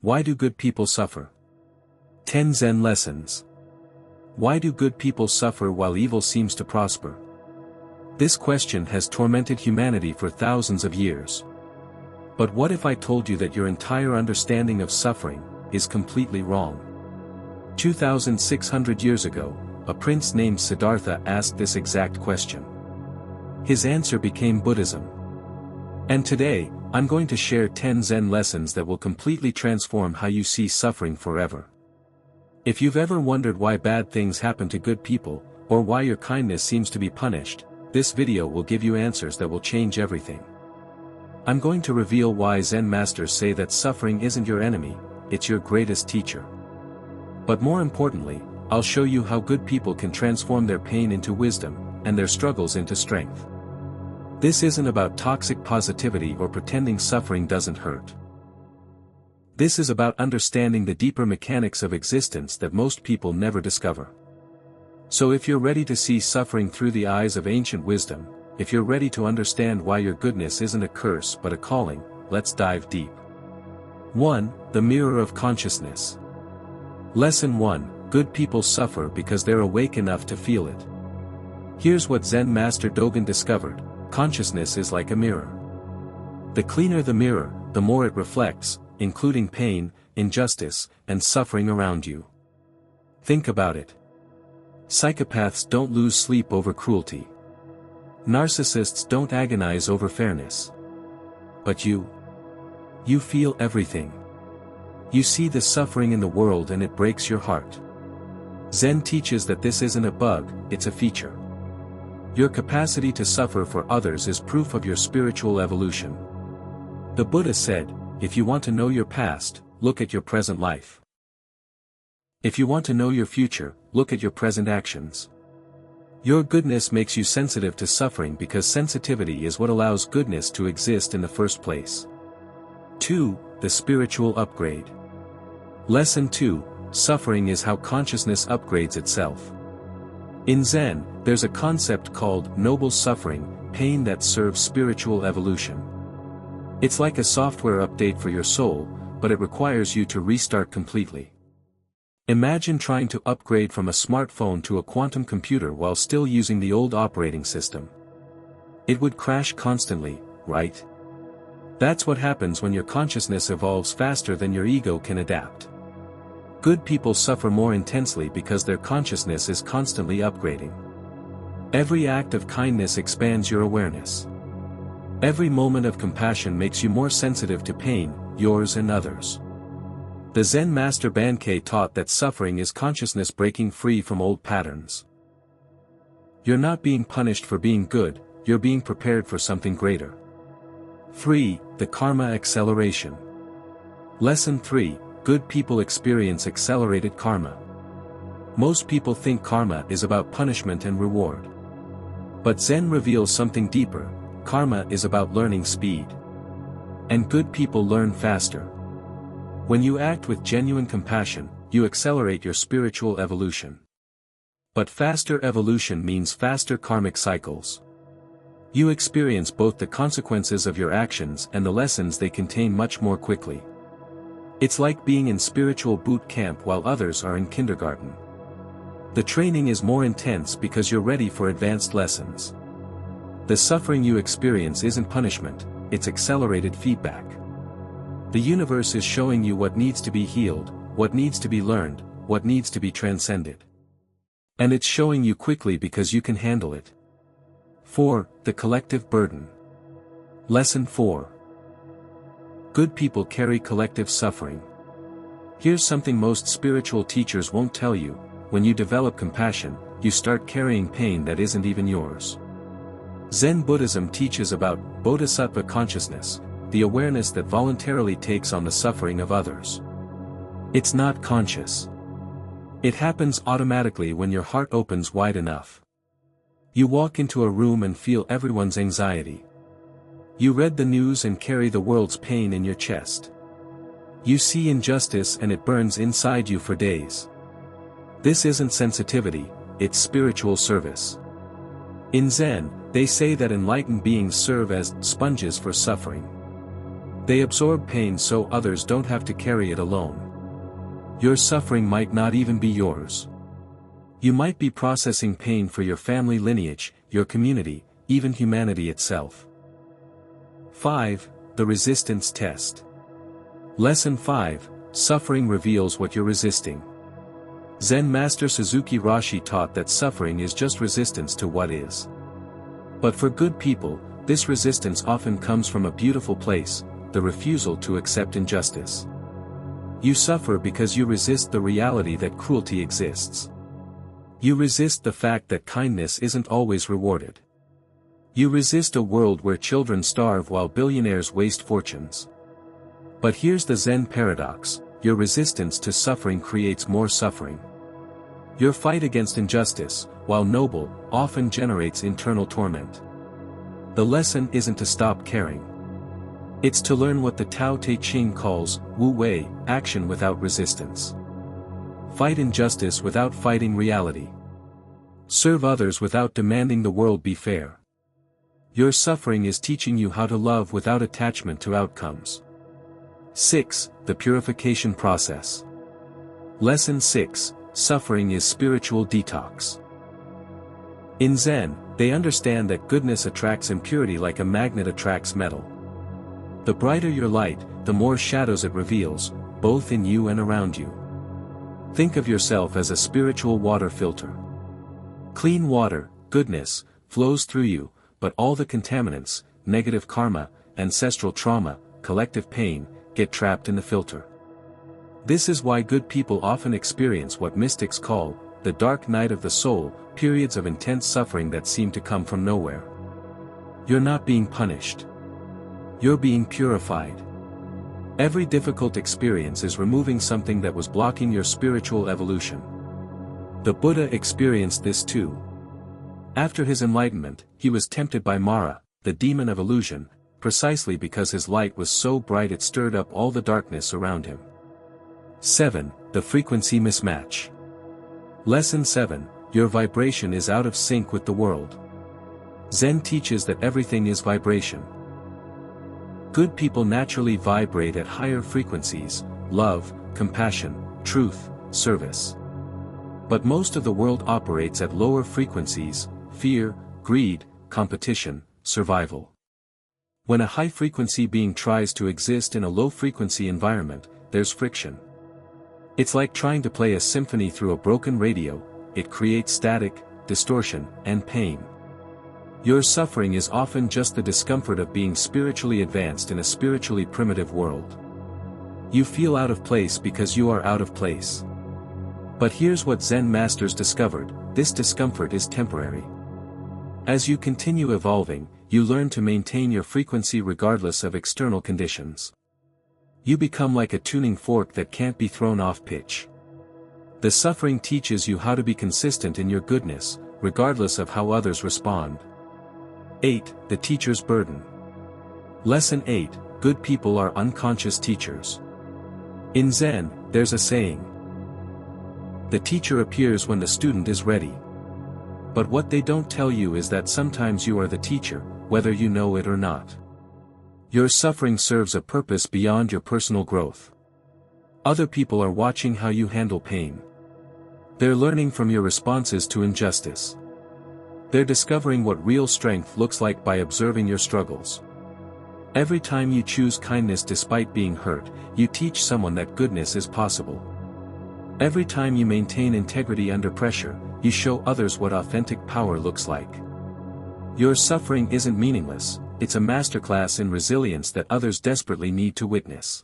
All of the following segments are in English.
Why do good people suffer? 10 Zen lessons. Why do good people suffer while evil seems to prosper? This question has tormented humanity for thousands of years. But what if I told you that your entire understanding of suffering is completely wrong? 2,600 years ago, a prince named Siddhartha asked this exact question. His answer became Buddhism. And today, I'm going to share 10 Zen lessons that will completely transform how you see suffering forever. If you've ever wondered why bad things happen to good people, or why your kindness seems to be punished, this video will give you answers that will change everything. I'm going to reveal why Zen masters say that suffering isn't your enemy, it's your greatest teacher. But more importantly, I'll show you how good people can transform their pain into wisdom, and their struggles into strength. This isn't about toxic positivity or pretending suffering doesn't hurt. This is about understanding the deeper mechanics of existence that most people never discover. So if you're ready to see suffering through the eyes of ancient wisdom, if you're ready to understand why your goodness isn't a curse but a calling, let's dive deep. 1. The Mirror of Consciousness. Lesson 1. Good people suffer because they're awake enough to feel it. Here's what Zen Master Dogen discovered: consciousness is like a mirror. The cleaner the mirror, the more it reflects, including pain, injustice, and suffering around you. Think about it. Psychopaths don't lose sleep over cruelty. Narcissists don't agonize over fairness. But you feel everything. You see the suffering in the world and it breaks your heart. Zen teaches that this isn't a bug, it's a feature. Your capacity to suffer for others is proof of your spiritual evolution. The Buddha said, if you want to know your past, look at your present life. If you want to know your future, look at your present actions. Your goodness makes you sensitive to suffering because sensitivity is what allows goodness to exist in the first place. 2. The Spiritual Upgrade. Lesson 2. Suffering is how consciousness upgrades itself. In Zen, there's a concept called noble suffering, pain that serves spiritual evolution. It's like a software update for your soul, but it requires you to restart completely. Imagine trying to upgrade from a smartphone to a quantum computer while still using the old operating system. It would crash constantly, right? That's what happens when your consciousness evolves faster than your ego can adapt. Good people suffer more intensely because their consciousness is constantly upgrading. Every act of kindness expands your awareness. Every moment of compassion makes you more sensitive to pain, yours and others. The Zen master Bankei taught that suffering is consciousness breaking free from old patterns. You're not being punished for being good, you're being prepared for something greater. 3. The Karma Acceleration. Lesson 3. Good people experience accelerated karma. Most people think karma is about punishment and reward. But Zen reveals something deeper: karma is about learning speed. And good people learn faster. When you act with genuine compassion, you accelerate your spiritual evolution. But faster evolution means faster karmic cycles. You experience both the consequences of your actions and the lessons they contain much more quickly. It's like being in spiritual boot camp while others are in kindergarten. The training is more intense because you're ready for advanced lessons. The suffering you experience isn't punishment, it's accelerated feedback. The universe is showing you what needs to be healed, what needs to be learned, what needs to be transcended. And it's showing you quickly because you can handle it. 4. The Collective Burden. Lesson 4. Good people carry collective suffering. Here's something most spiritual teachers won't tell you: when you develop compassion, you start carrying pain that isn't even yours. Zen Buddhism teaches about bodhisattva consciousness, the awareness that voluntarily takes on the suffering of others. It's not conscious. It happens automatically when your heart opens wide enough. You walk into a room and feel everyone's anxiety. You read the news and carry the world's pain in your chest. You see injustice and it burns inside you for days. This isn't sensitivity, it's spiritual service. In Zen, they say that enlightened beings serve as sponges for suffering. They absorb pain so others don't have to carry it alone. Your suffering might not even be yours. You might be processing pain for your family lineage, your community, even humanity itself. 5. The Resistance Test. Lesson 5. Suffering reveals what you're resisting. Zen Master Suzuki Roshi taught that suffering is just resistance to what is. But for good people, this resistance often comes from a beautiful place, the refusal to accept injustice. You suffer because you resist the reality that cruelty exists. You resist the fact that kindness isn't always rewarded. You resist a world where children starve while billionaires waste fortunes. But here's the Zen paradox: your resistance to suffering creates more suffering. Your fight against injustice, while noble, often generates internal torment. The lesson isn't to stop caring. It's to learn what the Tao Te Ching calls Wu Wei, action without resistance. Fight injustice without fighting reality. Serve others without demanding the world be fair. Your suffering is teaching you how to love without attachment to outcomes. 6. The Purification Process. Lesson 6. Suffering is spiritual detox. In Zen, they understand that goodness attracts impurity like a magnet attracts metal. The brighter your light, the more shadows it reveals, both in you and around you. Think of yourself as a spiritual water filter. Clean water, goodness, flows through you, but all the contaminants, negative karma, ancestral trauma, collective pain, get trapped in the filter. This is why good people often experience what mystics call the dark night of the soul, periods of intense suffering that seem to come from nowhere. You're not being punished. You're being purified. Every difficult experience is removing something that was blocking your spiritual evolution. The Buddha experienced this too. After his enlightenment, he was tempted by Mara, the demon of illusion, precisely because his light was so bright it stirred up all the darkness around him. 7. The Frequency Mismatch. Lesson 7. Your vibration is out of sync with the world. Zen teaches that everything is vibration. Good people naturally vibrate at higher frequencies: love, compassion, truth, service. But most of the world operates at lower frequencies: fear, greed, competition, survival. When a high-frequency being tries to exist in a low-frequency environment, there's friction. It's like trying to play a symphony through a broken radio. It creates static, distortion, and pain. Your suffering is often just the discomfort of being spiritually advanced in a spiritually primitive world. You feel out of place because you are out of place. But here's what Zen masters discovered: this discomfort is temporary. As you continue evolving, you learn to maintain your frequency regardless of external conditions. You become like a tuning fork that can't be thrown off pitch. The suffering teaches you how to be consistent in your goodness, regardless of how others respond. 8. The Teacher's Burden. Lesson 8. Good people are unconscious teachers. In Zen, there's a saying: the teacher appears when the student is ready. But what they don't tell you is that sometimes you are the teacher, whether you know it or not. Your suffering serves a purpose beyond your personal growth. Other people are watching how you handle pain. They're learning from your responses to injustice. They're discovering what real strength looks like by observing your struggles. Every time you choose kindness despite being hurt, you teach someone that goodness is possible. Every time you maintain integrity under pressure, you show others what authentic power looks like. Your suffering isn't meaningless, it's a masterclass in resilience that others desperately need to witness.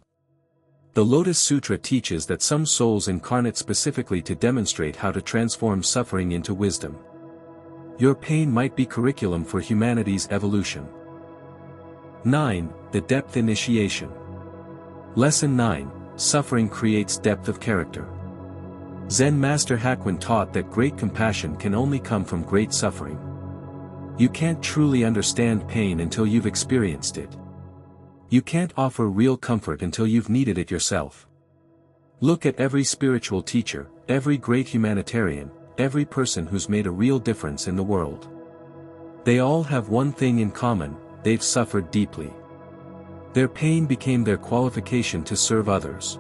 The Lotus Sutra teaches that some souls incarnate specifically to demonstrate how to transform suffering into wisdom. Your pain might be curriculum for humanity's evolution. 9. The Depth Initiation. Lesson 9. Suffering creates depth of character. Zen Master Hakuin taught that great compassion can only come from great suffering. You can't truly understand pain until you've experienced it. You can't offer real comfort until you've needed it yourself. Look at every spiritual teacher, every great humanitarian, every person who's made a real difference in the world. They all have one thing in common: they've suffered deeply. Their pain became their qualification to serve others.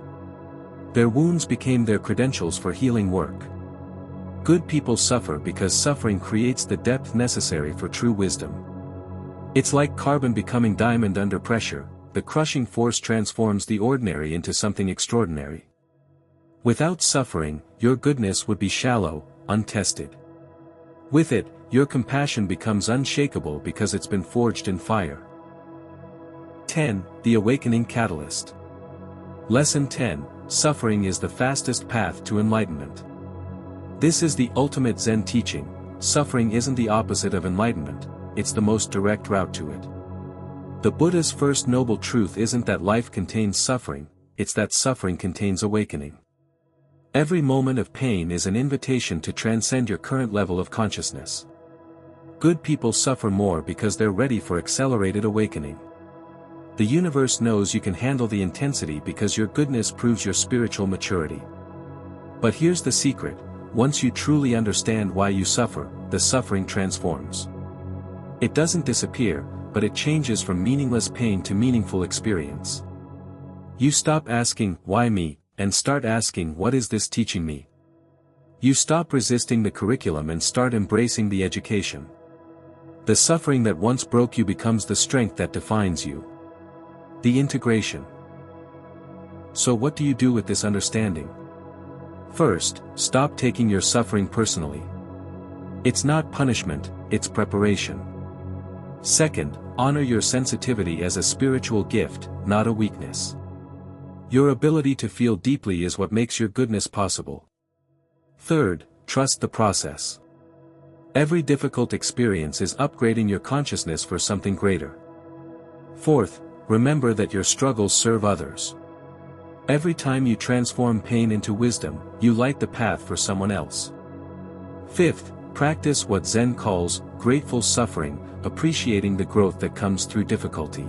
Their wounds became their credentials for healing work. Good people suffer because suffering creates the depth necessary for true wisdom. It's like carbon becoming diamond under pressure, the crushing force transforms the ordinary into something extraordinary. Without suffering, your goodness would be shallow, untested. With it, your compassion becomes unshakable because it's been forged in fire. 10. The Awakening Catalyst. Lesson 10. Suffering is the fastest path to enlightenment. This is the ultimate Zen teaching. Suffering isn't the opposite of enlightenment, it's the most direct route to it. The Buddha's first noble truth isn't that life contains suffering, it's that suffering contains awakening. Every moment of pain is an invitation to transcend your current level of consciousness. Good people suffer more because they're ready for accelerated awakening. The universe knows you can handle the intensity because your goodness proves your spiritual maturity. But here's the secret: once you truly understand why you suffer, the suffering transforms. It doesn't disappear, but it changes from meaningless pain to meaningful experience. You stop asking, "Why me?" and start asking, "What is this teaching me?" You stop resisting the curriculum and start embracing the education. The suffering that once broke you becomes the strength that defines you. The integration. So what do you do with this understanding? First, stop taking your suffering personally. It's not punishment, it's preparation. Second, honor your sensitivity as a spiritual gift, not a weakness. Your ability to feel deeply is what makes your goodness possible. Third, trust the process. Every difficult experience is upgrading your consciousness for something greater. Fourth, remember that your struggles serve others. Every time you transform pain into wisdom, you light the path for someone else. Fifth, practice what Zen calls grateful suffering, appreciating the growth that comes through difficulty.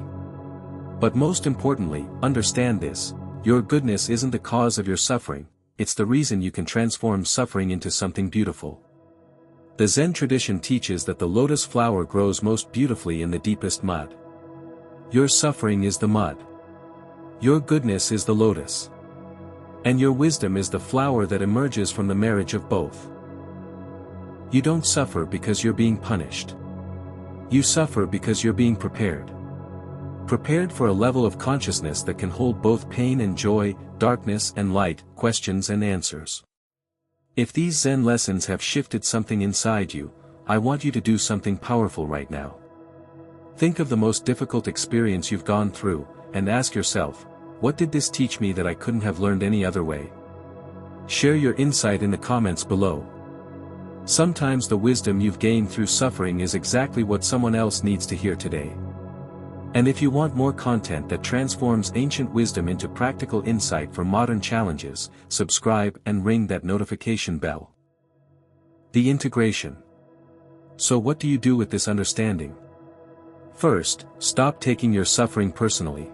But most importantly, understand this: your goodness isn't the cause of your suffering, it's the reason you can transform suffering into something beautiful. The Zen tradition teaches that the lotus flower grows most beautifully in the deepest mud. Your suffering is the mud. Your goodness is the lotus. And your wisdom is the flower that emerges from the marriage of both. You don't suffer because you're being punished. You suffer because you're being prepared. Prepared for a level of consciousness that can hold both pain and joy, darkness and light, questions and answers. If these Zen lessons have shifted something inside you, I want you to do something powerful right now. Think of the most difficult experience you've gone through, and ask yourself, what did this teach me that I couldn't have learned any other way? Share your insight in the comments below. Sometimes the wisdom you've gained through suffering is exactly what someone else needs to hear today. And if you want more content that transforms ancient wisdom into practical insight for modern challenges, subscribe and ring that notification bell. The integration. So what do you do with this understanding? First, stop taking your suffering personally.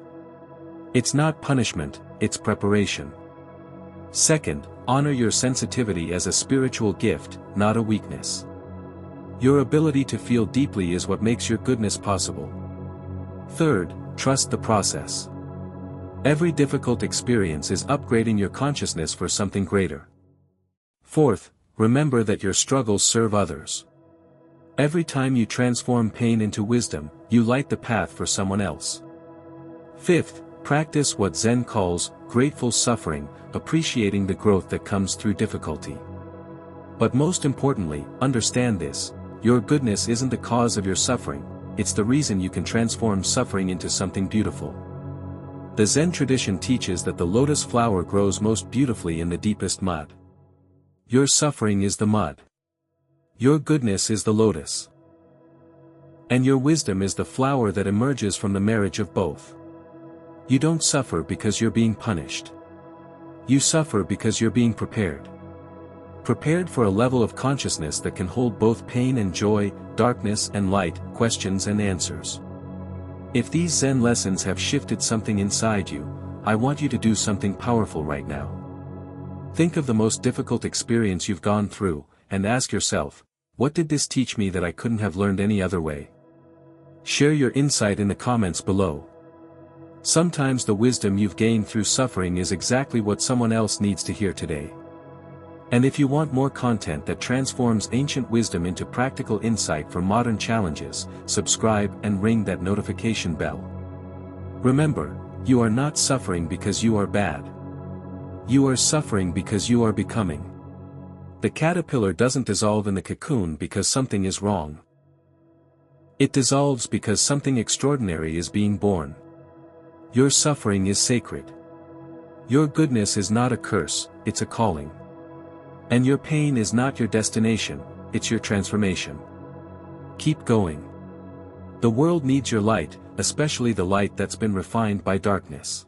It's not punishment, it's preparation. Second, honor your sensitivity as a spiritual gift, not a weakness. Your ability to feel deeply is what makes your goodness possible. Third, trust the process. Every difficult experience is upgrading your consciousness for something greater. Fourth, remember that your struggles serve others. Every time you transform pain into wisdom, you light the path for someone else. Fifth, practice what Zen calls grateful suffering, appreciating the growth that comes through difficulty. But most importantly, understand this: your goodness isn't the cause of your suffering, it's the reason you can transform suffering into something beautiful. The Zen tradition teaches that the lotus flower grows most beautifully in the deepest mud. Your suffering is the mud. Your goodness is the lotus. And your wisdom is the flower that emerges from the marriage of both. You don't suffer because you're being punished. You suffer because you're being prepared. Prepared for a level of consciousness that can hold both pain and joy, darkness and light, questions and answers. If these Zen lessons have shifted something inside you, I want you to do something powerful right now. Think of the most difficult experience you've gone through, and ask yourself, what did this teach me that I couldn't have learned any other way? Share your insight in the comments below. Sometimes the wisdom you've gained through suffering is exactly what someone else needs to hear today. And if you want more content that transforms ancient wisdom into practical insight for modern challenges, subscribe and ring that notification bell. Remember, you are not suffering because you are bad. You are suffering because you are becoming. The caterpillar doesn't dissolve in the cocoon because something is wrong. It dissolves because something extraordinary is being born. Your suffering is sacred. Your goodness is not a curse, it's a calling. And your pain is not your destination, it's your transformation. Keep going. The world needs your light, especially the light that's been refined by darkness.